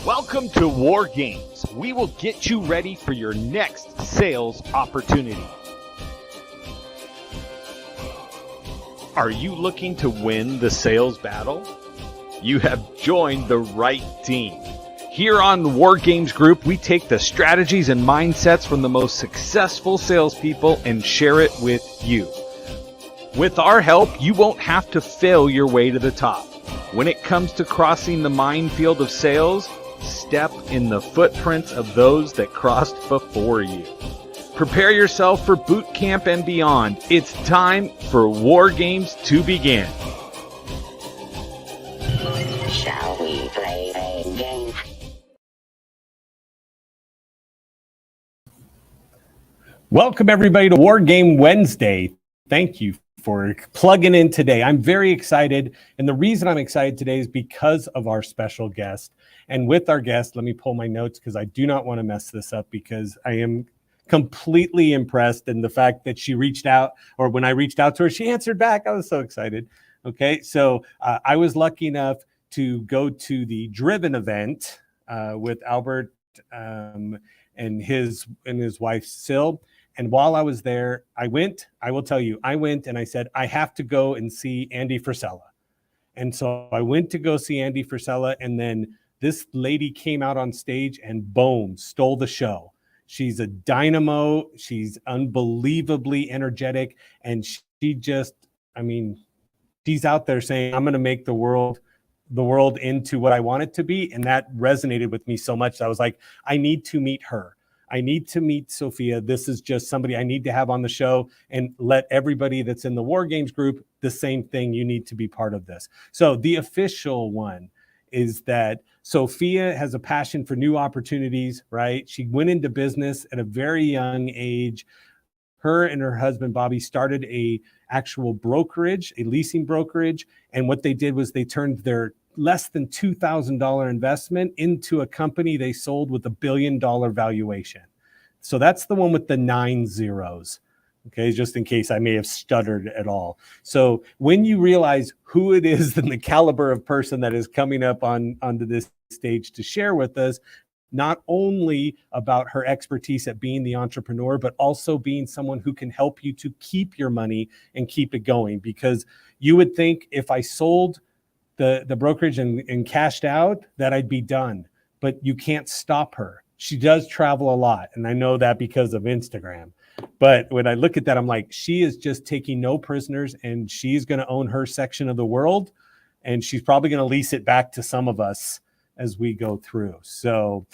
Welcome to War Games. We will get you ready for your next sales opportunity. Are you looking to win the sales battle? You have joined the right team. Here on the War Games Group, we take the strategies and mindsets from the most successful salespeople and share it with you. With our help, you won't have to fail your way to the top. When it comes to crossing the minefield of sales, step in the footprints of those that crossed before you. Prepare yourself for boot camp and beyond. It's time for War Games to begin. Shall we play a game? Welcome everybody to War Game Wednesday. Thank you for plugging in today. I'm very excited. And the reason I'm excited today is because of our special guest. And with our guest, let me pull my notes because I do not want to mess this up because I am completely impressed in the fact that she reached out, or when I reached out to her, she answered back. I was so excited. Okay, so I was lucky enough to go to the Driven event with Albert and his wife, Sil. And while I was there, I went and I said, I have to go and see Andy Frisella. And so I went to go see Andy Frisella, and then this lady came out on stage and boom, stole the show. She's a dynamo. She's unbelievably energetic. And she just, she's out there saying, I'm going to make the world into what I want it to be. And that resonated with me so much. I was like, I need to meet her. I need to meet Sofia. This is just somebody I need to have on the show, and let everybody that's in the War Games group, the same thing. You need to be part of this. So the official one is that Sofia has a passion for new opportunities, right? She went into business at a very young age. Her and her husband, Bobby, started a actual brokerage, a leasing brokerage. And what they did was they turned their less than $2,000 investment into a company they sold with $1 billion valuation. So that's the one with the 9 zeros. Okay, just in case I may have stuttered at all. So when you realize who it is and the caliber of person that is coming up onto this stage to share with us, not only about her expertise at being the entrepreneur, but also being someone who can help you to keep your money and keep it going. Because you would think if I sold the brokerage and cashed out, that I'd be done. But you can't stop her. She does travel a lot. And I know that because of Instagram. But when I look at that, I'm like, she is just taking no prisoners, and she's going to own her section of the world. And she's probably going to lease it back to some of us as we go through. So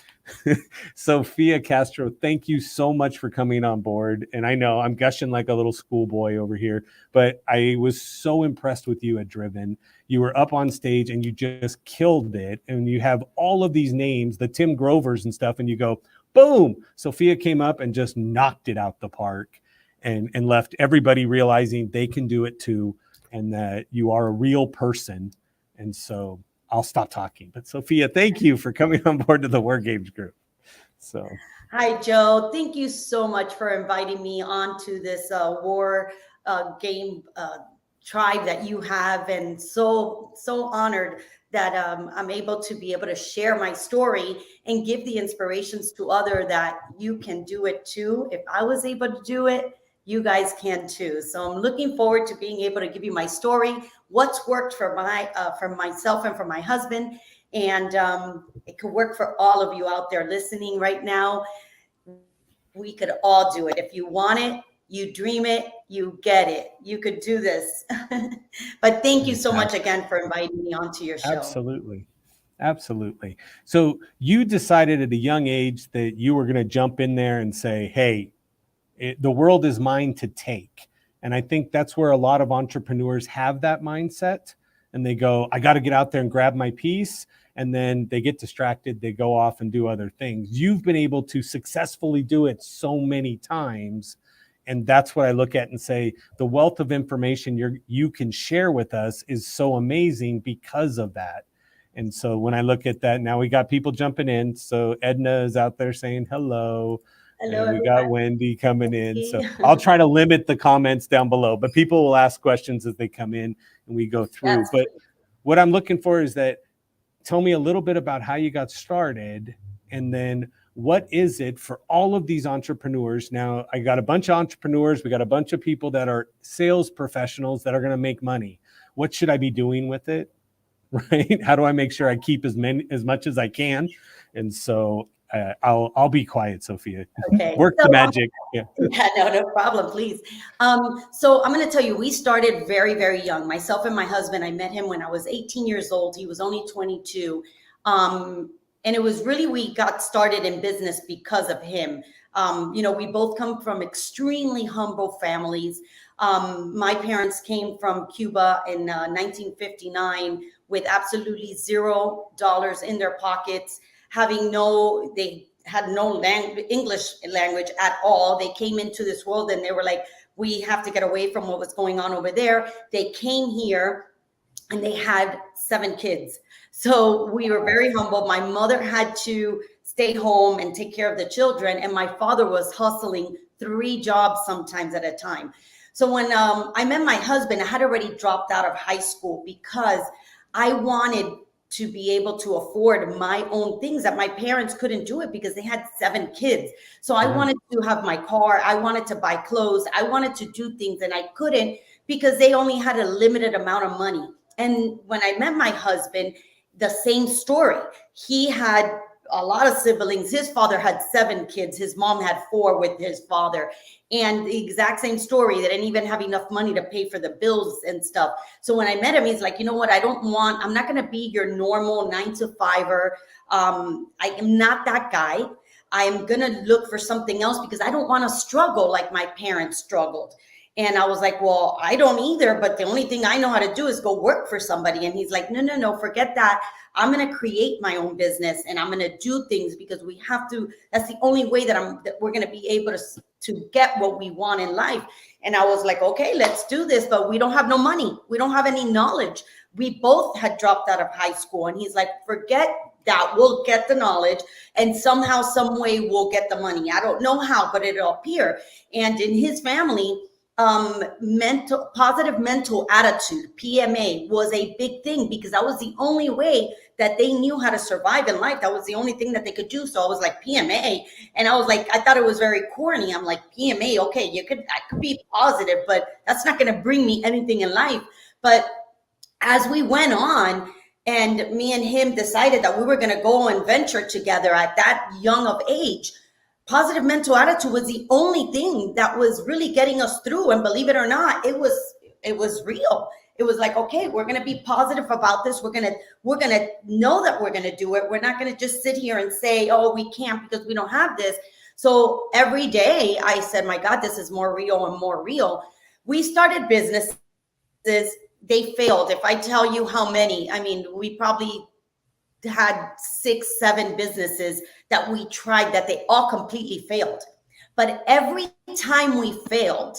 Sofia Castro, thank you so much for coming on board. And I know I'm gushing like a little schoolboy over here, but I was so impressed with you at Driven. You were up on stage and you just killed it. And you have all of these names, the Tim Grovers and stuff, and you go, boom, Sofia came up and just knocked it out the park and left everybody realizing they can do it too, and that you are a real person. And so I'll stop talking. But Sofia, thank you for coming on board to the War Games Group. So, hi, Joe. Thank you so much for inviting me onto this War Game tribe that you have, and so honored that I'm able to share my story and give the inspirations to others that you can do it too. If I was able to do it, you guys can too. So I'm looking forward to being able to give you my story, what's worked for myself and for my husband. And it could work for all of you out there listening right now. We could all do it. If you want it, you dream it, you get it. You could do this. But thank you so much again for inviting me onto your show. Absolutely. So you decided at a young age that you were going to jump in there and say, hey, the world is mine to take. And I think that's where a lot of entrepreneurs have that mindset. And they go, I got to get out there and grab my piece. And then they get distracted. They go off and do other things. You've been able to successfully do it so many times. And that's what I look at and say, the wealth of information you can share with us is so amazing because of that. And so when I look at that, now we got people jumping in. So Edna is out there saying hello. Hello, and we got Wendy coming in. So I'll try to limit the comments down below, but people will ask questions as they come in and we go through. But what I'm looking for is that tell me a little bit about how you got started, and then what is it for all of these entrepreneurs? Now, I got a bunch of entrepreneurs. We got a bunch of people that are sales professionals that are going to make money. What should I be doing with it? Right? How do I make sure I keep as much as I can? And so I'll be quiet, Sophia. Okay. Work the magic. Yeah. Yeah, no problem, please. So I'm going to tell you, we started very, very young. Myself and my husband, I met him when I was 18 years old. He was only 22. And it was really, we got started in business because of him. We both come from extremely humble families. My parents came from Cuba in 1959 with absolutely $0 in their pockets, they had no English language at all. They came into this world and they were like, we have to get away from what was going on over there. They came here and they had 7 kids. So we were very humble. My mother had to stay home and take care of the children. And my father was hustling 3 jobs sometimes at a time. So when I met my husband, I had already dropped out of high school because I wanted to be able to afford my own things that my parents couldn't do it because they had 7 kids. So I wanted to have my car. I wanted to buy clothes. I wanted to do things and I couldn't because they only had a limited amount of money. And when I met my husband, the same story. He had a lot of siblings. His father had 7 kids. His mom had 4 with his father. And the exact same story. They didn't even have enough money to pay for the bills and stuff. So when I met him, he's like, you know what? I'm not going to be your normal 9-to-5er. I am not that guy. I'm going to look for something else because I don't want to struggle like my parents struggled. And I was like, well, I don't either. But the only thing I know how to do is go work for somebody. And he's like, no, forget that. I'm going to create my own business and I'm going to do things because we have to. That's the only way that we're going to be able to get what we want in life. And I was like, okay, let's do this. But we don't have no money. We don't have any knowledge. We both had dropped out of high school. And he's like, forget that. We'll get the knowledge and somehow, some way we'll get the money. I don't know how, but it'll appear. And in his family, positive mental attitude, PMA, was a big thing because that was the only way that they knew how to survive in life. That was the only thing that they could do. So I was like, PMA. And I was like, I thought it was very corny. I'm like, PMA, okay, I could be positive, but that's not going to bring me anything in life. But as we went on, and me and him decided that we were going to go and venture together at that young of age, positive mental attitude was the only thing that was really getting us through. And believe it or not, it was real. It was like, okay, we're going to be positive about this. We're going to know that we're going to do it. We're not going to just sit here and say, oh, we can't because we don't have this. So every day I said, my God, this is more real and more real. We started businesses. They failed. If I tell you how many, I mean, we probably had 6-7 businesses that we tried that they all completely failed. But every time we failed,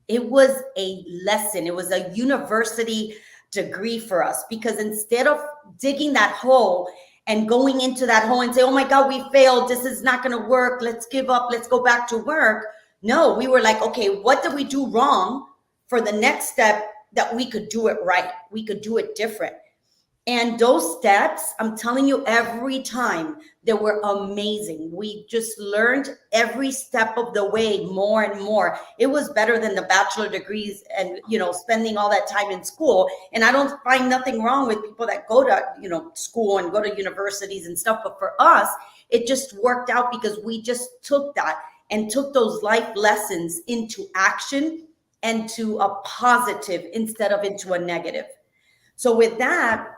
it was a lesson. It was a university degree for us, because instead of digging that hole and going into that hole and say, oh my God, we failed, this is not going to work, let's give up, let's go back to work. No, we were like, okay, what did we do wrong for the next step that we could do it right? We could do it different. And those steps, I'm telling you, every time they were amazing. We just learned every step of the way more and more. It was better than the bachelor degrees and, spending all that time in school. And I don't find nothing wrong with people that go to, school and go to universities and stuff. But for us, it just worked out because we just took that and took those life lessons into action and to a positive instead of into a negative. So with that,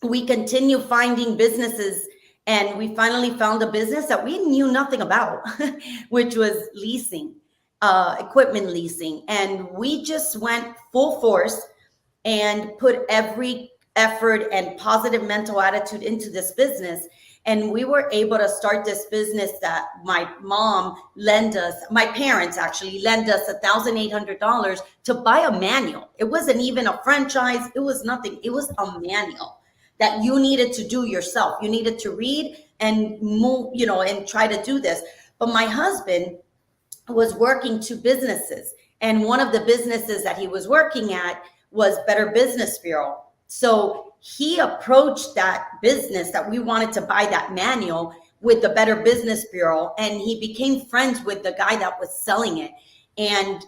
we continue finding businesses, and we finally found a business that we knew nothing about, which was leasing, equipment leasing. And we just went full force and put every effort and positive mental attitude into this business. And we were able to start this business that my parents actually lend us $1,800 to buy a manual. It wasn't even a franchise. It was nothing. It was a manual that you needed to do yourself. You needed to read and move, and try to do this. But my husband was working 2 businesses. And one of the businesses that he was working at was Better Business Bureau. So he approached that business that we wanted to buy that manual with the Better Business Bureau, and he became friends with the guy that was selling it. And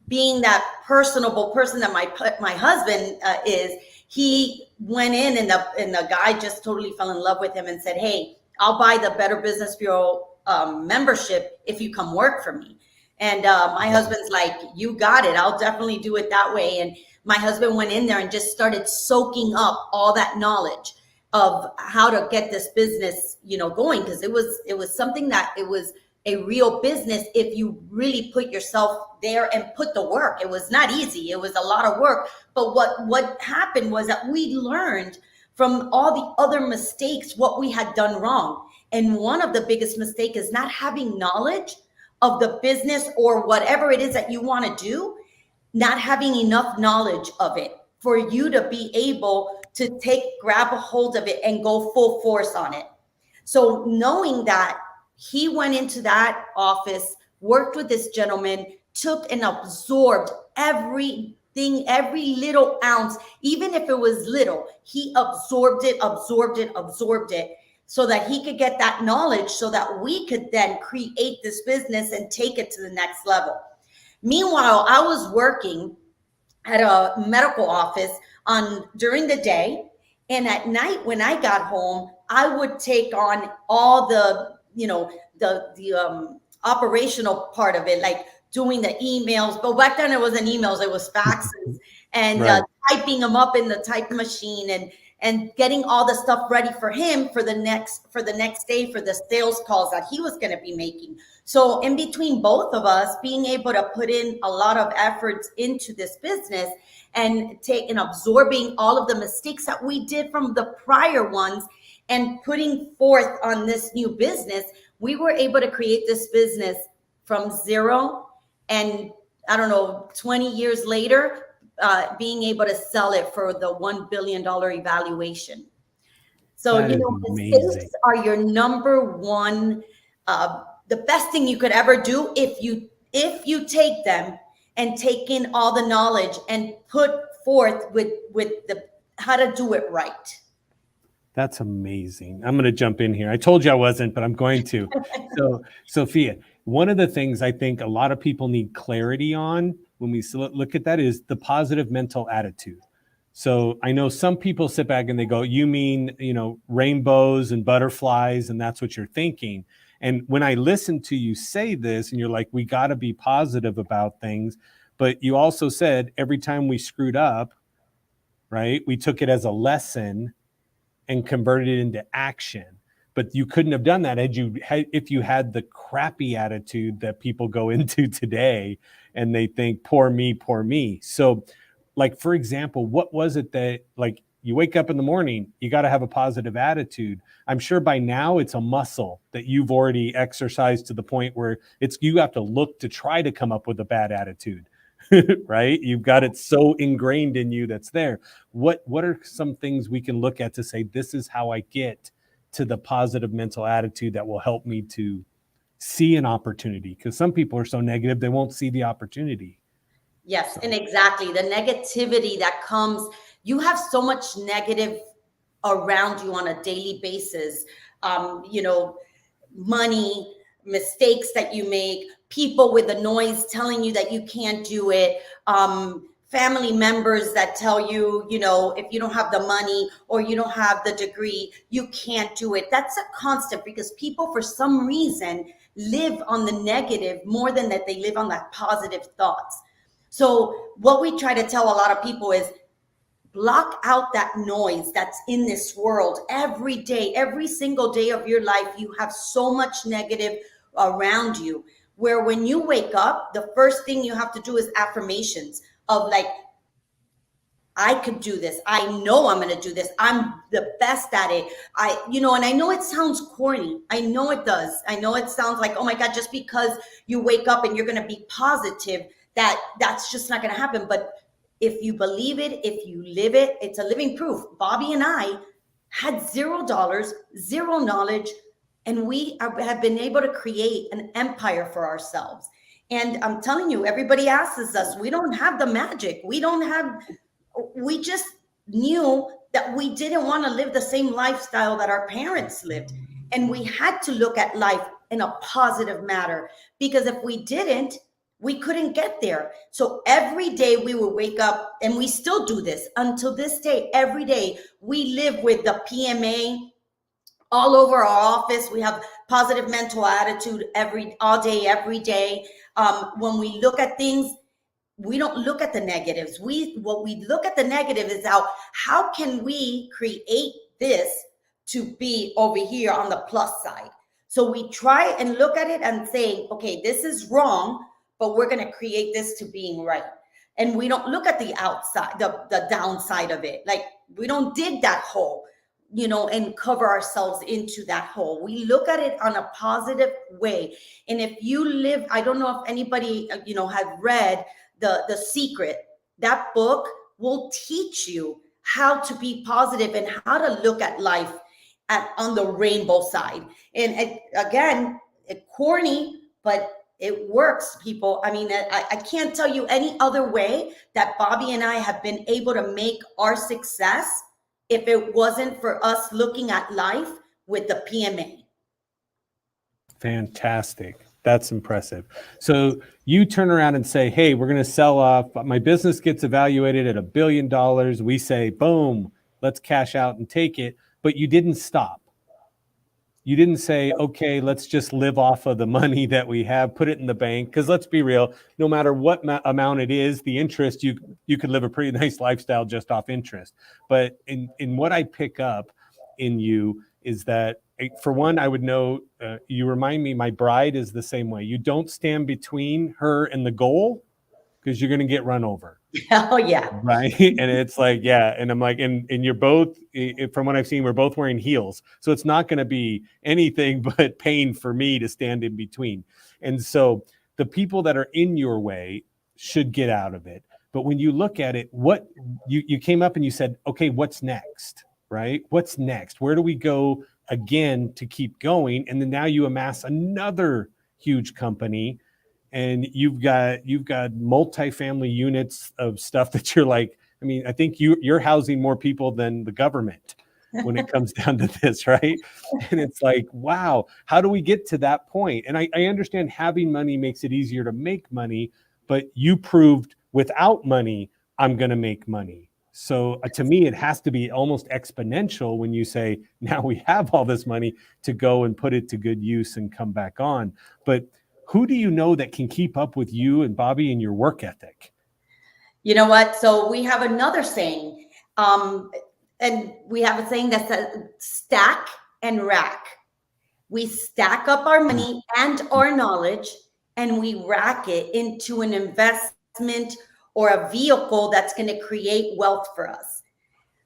being that personable person that my husband is, he went in, and the guy just totally fell in love with him and said, "Hey, I'll buy the Better Business Bureau membership if you come work for me." And my husband's like, "You got it. I'll definitely do it that way." And my husband went in there and just started soaking up all that knowledge of how to get this business, going, because it was something that it was a real business if you really put yourself there and put the work. It was not easy. It was a lot of work. But what happened was that we learned from all the other mistakes what we had done wrong. And one of the biggest mistakes is not having knowledge of the business or whatever it is that you want to do, not having enough knowledge of it for you to be able to grab a hold of it and go full force on it. So knowing that, he went into that office, worked with this gentleman, took and absorbed everything, every little ounce, even if it was little, he absorbed it, so that he could get that knowledge so that we could then create this business and take it to the next level. Meanwhile, I was working at a medical office during the day, and at night when I got home, I would take on all the operational part of it, like doing the emails. But back then it wasn't emails, it was faxes and Right. Typing them up in the type machine and getting all the stuff ready for him for the next day for the sales calls that he was going to be making. So in between both of us being able to put in a lot of efforts into this business and absorbing all of the mistakes that we did from the prior ones and putting forth on this new business, we were able to create this business from zero. And 20 years later, being able to sell it for the $1 billion evaluation. So, mistakes are your number one, the best thing you could ever do if you take them and take in all the knowledge and put forth with how to do it right. That's amazing. I'm going to jump in here. I told you I wasn't, but I'm going to. So, Sophia, one of the things I think a lot of people need clarity on when we look at that is the positive mental attitude. So I know some people sit back and they go, "You mean, rainbows and butterflies, and that's what you're thinking." And when I listen to you say this, and you're like, "We got to be positive about things," but you also said every time we screwed up, right, we took it as a lesson and converted it into action. But you couldn't have done that if you had the crappy attitude that people go into today and they think, poor me. So, like, for example, what was it that, like, you wake up in the morning, you got to have a positive attitude. I'm sure by now it's a muscle that you've already exercised to the point where you have to look to try to come up with a bad attitude. Right? You've got it so ingrained in you that's there. What are some things we can look at to say, this is how I get to the positive mental attitude that will help me to see an opportunity? Because some people are so negative, they won't see the opportunity. Yes, and exactly. The negativity that comes, you have so much negative around you on a daily basis. Money, mistakes that you make, people with the noise telling you that you can't do it, family members that tell you, if you don't have the money or you don't have the degree, you can't do it. That's a constant, because people for some reason live on the negative more than that they live on that positive thoughts. So what we try to tell a lot of people is block out that noise that's in this world every day. Every single day of your life, you have so much negative around you, where when you wake up, the first thing you have to do is affirmations of like, I could do this. I know I'm going to do this. I'm the best at it. And I know it sounds corny. I know it does. I know it sounds like, oh my God, just because you wake up and you're going to be positive, that's just not going to happen. But if you believe it, if you live it, it's a living proof. Bobby and I had $0, zero knowledge, and we have been able to create an empire for ourselves. And I'm telling you, everybody asks us, we don't have the magic. We just knew that we didn't want to live the same lifestyle that our parents lived. And we had to look at life in a positive manner, because if we didn't, we couldn't get there. So every day we would wake up, and we still do this until this day. Every day we live with the PMA all over our office. We have positive mental attitude all day, every day. When we look at things, we don't look at the negatives. What we look at the negative is how can we create this to be over here on the plus side? So we try and look at it and say, okay, this is wrong, but we're going to create this to being right. And we don't look at the outside, the downside of it. Like, we don't dig that hole, and cover ourselves into that hole. We look at it on a positive way. And if you live, I don't know if anybody, had read the Secret. That book will teach you how to be positive and how to look at life on the rainbow side. And again, corny, but it works, people. I mean, I can't tell you any other way that Bobby and I have been able to make our success if it wasn't for us looking at life with the PMA. Fantastic. That's impressive. So you turn around and say, hey, we're going to sell off. My business gets evaluated at $1 billion. We say, boom, let's cash out and take it. But you didn't stop. You didn't say, okay, let's just live off of the money that we have, put it in the bank. Because let's be real, no matter what amount it is, the interest, you could live a pretty nice lifestyle just off interest. But in what I pick up in you is that, for one, I would know, you remind me, my bride is the same way. You don't stand between her and the goal, because you're going to get run over. Oh, yeah. Right. And it's like, yeah. And I'm like, and you're both, from what I've seen, we're both wearing heels. So it's not going to be anything but pain for me to stand in between. And so the people that are in your way should get out of it. But when you look at it, what you came up and you said, okay, what's next? Right? What's next? Where do we go again to keep going? And then now you amass another huge company, and you've got multifamily units of stuff that you're like, I mean, I think you're housing more people than the government when it comes down to this, right? And it's like, wow, how do we get to that point? And I understand having money makes it easier to make money, but you proved without money, I'm going to make money. So to me, it has to be almost exponential when you say, now we have all this money to go and put it to good use and come back on. But who do you know that can keep up with you and Bobby and your work ethic? You know what? So we have another saying, and we have a saying that says stack and rack. We stack up our money and our knowledge, and we rack it into an investment or a vehicle that's going to create wealth for us.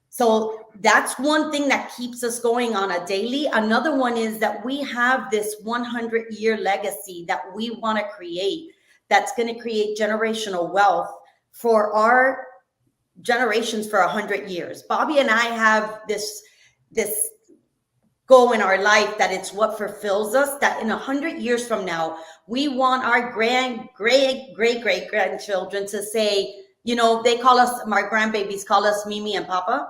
So that's one thing that keeps us going on a daily. Another one is that we have this 100-year legacy that we want to create, that's going to create generational wealth for our generations for 100 years. Bobby and I have this goal in our life that it's what fulfills us, that in 100 years from now, we want our great grandchildren to say, they call us, my grandbabies call us Mimi and Papa.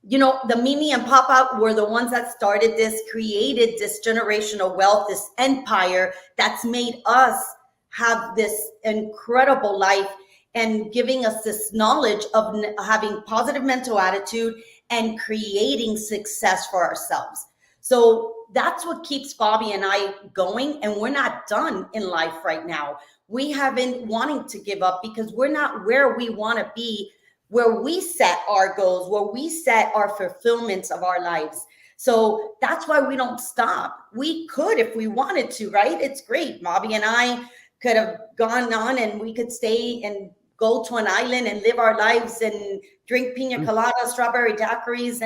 The Mimi and Papa were the ones that started this, created this generational wealth, this empire that's made us have this incredible life and giving us this knowledge of having positive mental attitude and creating success for ourselves. So that's what keeps Bobby and I going. And we're not done in life right now. We haven't wanting to give up because we're not where we want to be, where we set our goals, where we set our fulfillments of our lives. So that's why we don't stop. We could if we wanted to, right? It's great. Bobby and I could have gone on and we could stay and go to an island and live our lives and drink pina colada, strawberry daiquiris,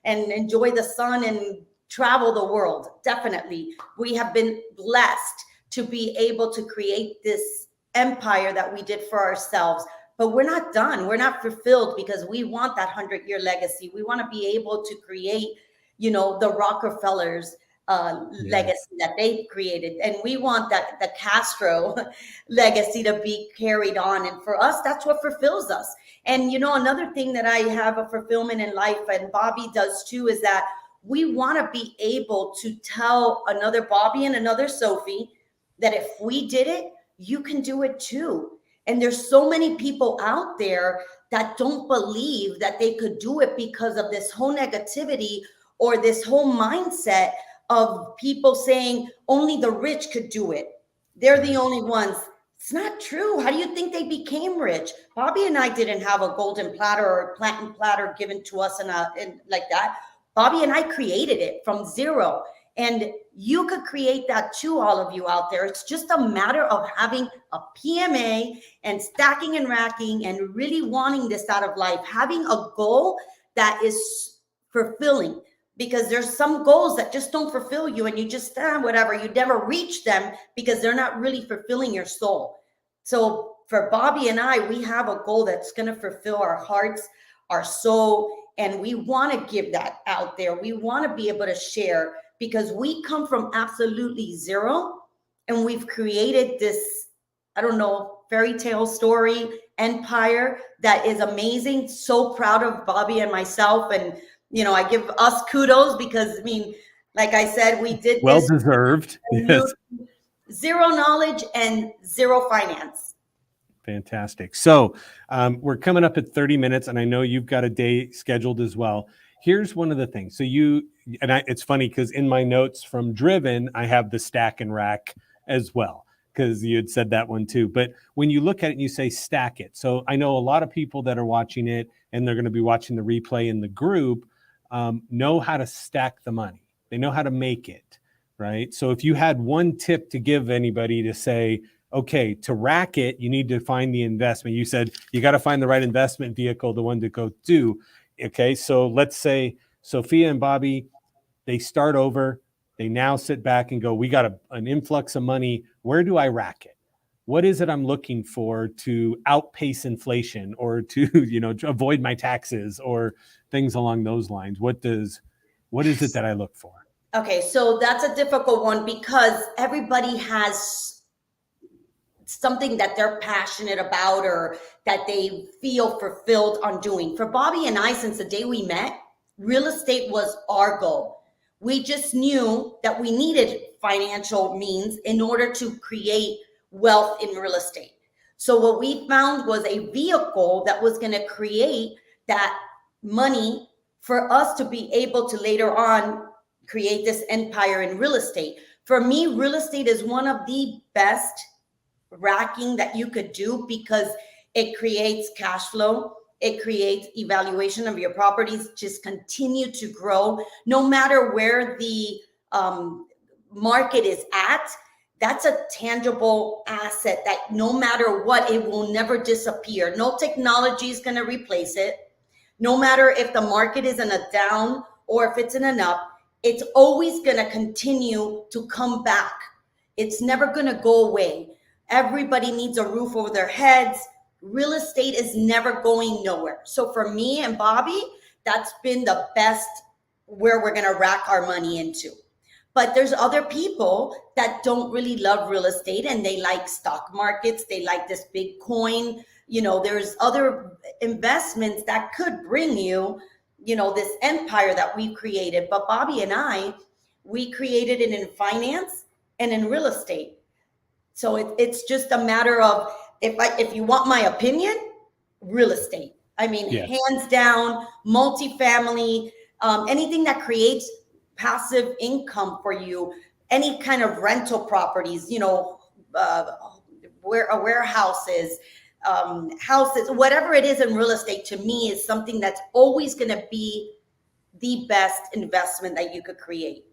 and enjoy the sun and travel the world. Definitely. We have been blessed to be able to create this empire that we did for ourselves. But we're not done. We're not fulfilled because we want that 100-year legacy. We want to be able to create, the Rockefellers, legacy that they created. And we want that the Castro legacy to be carried on. And for us, that's what fulfills us. And, another thing that I have a fulfillment in life, and Bobby does too, is that we want to be able to tell another Bobby and another Sophie that if we did it, you can do it too. And there's so many people out there that don't believe that they could do it because of this whole negativity or this whole mindset of people saying only the rich could do it. They're the only ones. It's not true. How do you think they became rich? Bobby and I didn't have a golden platter or platinum platter given to us and like that. Bobby and I created it from zero. And you could create that too, all of you out there. It's just a matter of having a PMA and stacking and racking and really wanting this out of life, having a goal that is fulfilling, because there's some goals that just don't fulfill you and you just, whatever, you never reach them because they're not really fulfilling your soul. So for Bobby and I, we have a goal that's going to fulfill our hearts, our soul, and we want to give that out there. We want to be able to share, because we come from absolutely zero and we've created this, fairy tale story empire that is amazing. So proud of Bobby and myself. And, I give us kudos because, like I said, we did well this deserved. Yes. Zero knowledge and zero finance. Fantastic. So we're coming up at 30 minutes, and I know you've got a day scheduled as well. Here's one of the things. So it's funny because in my notes from Driven, I have the stack and rack as well, because you had said that one too. But when you look at it and you say stack it. So I know a lot of people that are watching it and they're going to be watching the replay in the group know how to stack the money. They know how to make it, right? So if you had one tip to give anybody to say, okay, to rack it, you need to find the investment. You said you got to find the right investment vehicle, the one to go do. Okay, so let's say Sophia and Bobby, they start over. They now sit back and go, we got an influx of money. Where do I rack it? What is it I'm looking for to outpace inflation or to, to avoid my taxes or things along those lines? What is it that I look for? Okay, so that's a difficult one because everybody has something that they're passionate about or that they feel fulfilled on doing. For Bobby and I, since the day we met, real estate was our goal. We just knew that we needed financial means in order to create wealth in real estate. So what we found was a vehicle that was going to create that money for us to be able to later on create this empire in real estate. For me, real estate is one of the best racking that you could do because it creates cash flow. It creates evaluation of your properties, just continue to grow no matter where the market is at. That's a tangible asset that no matter what, it will never disappear. No technology is going to replace it. No matter if the market is in a down or if it's in an up, it's always going to continue to come back. It's never going to go away. Everybody needs a roof over their heads. Real estate is never going nowhere. So for me and Bobby, that's been the best where we're going to rack our money into. But there's other people that don't really love real estate and they like stock markets. They like this Bitcoin. There's other investments that could bring you, this empire that we've created. But Bobby and I, we created it in finance and in real estate. So it's just a matter of, if you want my opinion, real estate. Yes. Hands down, multifamily, anything that creates passive income for you, any kind of rental properties, warehouses, houses, whatever it is in real estate, to me is something that's always going to be the best investment that you could create.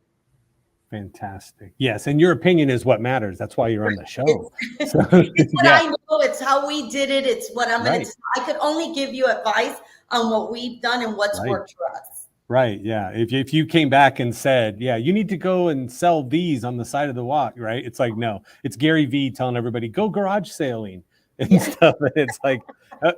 Fantastic. Yes. And your opinion is what matters. That's why you're on the show. It's what I know. It's how we did it. It's what I'm going to, I could only give you advice on what we've done and what's worked for us. Right. Yeah. If you came back and said, yeah, you need to go and sell these on the side of the walk, right? It's like, no, it's Gary Vee telling everybody, go garage sailing. and Yeah. stuff. And it's like,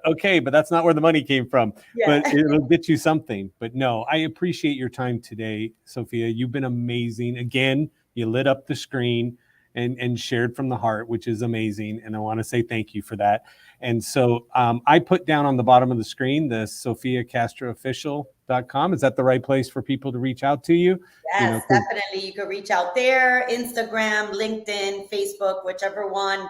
okay, but that's not where the money came from. Yeah. But it'll get you something. But no, I appreciate your time today, Sophia. You've been amazing. Again, you lit up the screen and shared from the heart, which is amazing. And I want to say thank you for that. And so I put down on the bottom of the screen the sofiacastroofficial.com. Is that the right place for people to reach out to you? Yes, definitely. You can reach out there, Instagram, LinkedIn, Facebook, whichever one.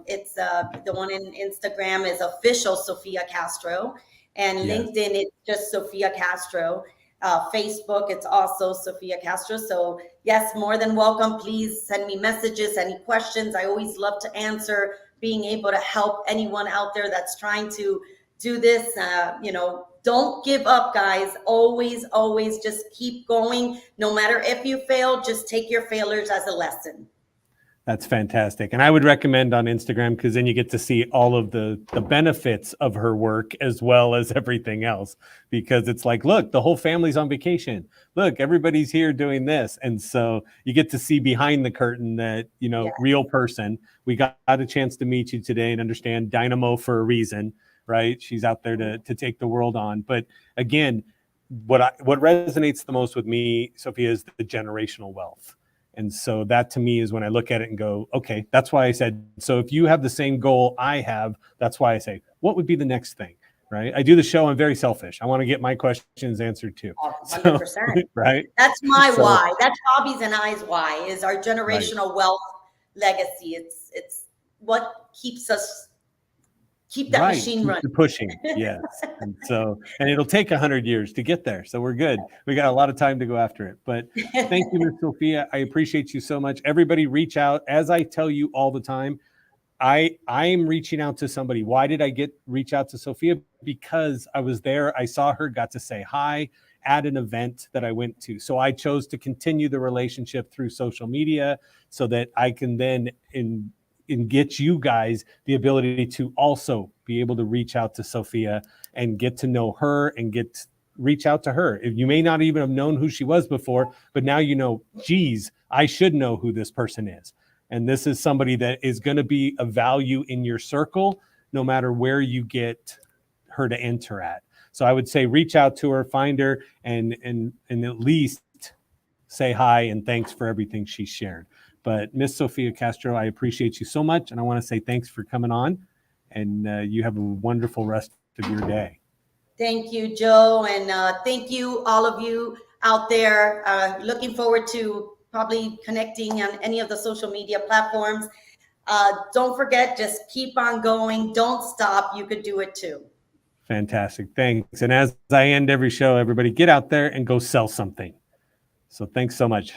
It's the one in Instagram is official Sofia Castro, and LinkedIn it's just Sofia Castro. Facebook it's also Sofia Castro. So yes, more than welcome. Please send me messages, any questions. I always love to answer. Being able to help anyone out there that's trying to do this, don't give up, guys. Always, always just keep going. No matter if you fail, just take your failures as a lesson. That's fantastic. And I would recommend on Instagram because then you get to see all of the benefits of her work as well as everything else. Because it's like, look, the whole family's on vacation. Look, everybody's here doing this. And so you get to see behind the curtain that, real person. We got a chance to meet you today and understand Dynamo for a reason, right? She's out there to take the world on. But again, what resonates the most with me, Sophia, is the generational wealth. And so that to me is when I look at it and go, okay, that's why I said, so if you have the same goal I have, that's why I say, what would be the next thing, right? I do the show. I'm very selfish. I want to get my questions answered too. 100%. So, right? That's my why. That's Bobby's and I's why is our generational Right. wealth legacy. It's what keeps us keep that Right. machine Keep running. pushing. Yes. And it'll take 100 years to get there. So we're good. We got a lot of time to go after it. But thank you, Ms. Sophia. I appreciate you so much. Everybody reach out. As I tell you all the time, I'm reaching out to somebody. Why did I reach out to Sophia? Because I was there. I saw her, got to say hi at an event that I went to. So I chose to continue the relationship through social media so that I can then and get you guys the ability to also be able to reach out to Sophia and get to know her and reach out to her. You may not even have known who she was before, but now you know, geez, I should know who this person is. And this is somebody that is going to be a value in your circle, no matter where you get her to enter at. So I would say reach out to her, find her, and at least say hi and thanks for everything she shared. But Miss Sofia Castro, I appreciate you so much. And I want to say thanks for coming on. And you have a wonderful rest of your day. Thank you, Joe. And thank you, all of you out there. Looking forward to probably connecting on any of the social media platforms. Don't forget, just keep on going. Don't stop. You could do it too. Fantastic. Thanks. And as I end every show, everybody get out there and go sell something. So thanks so much.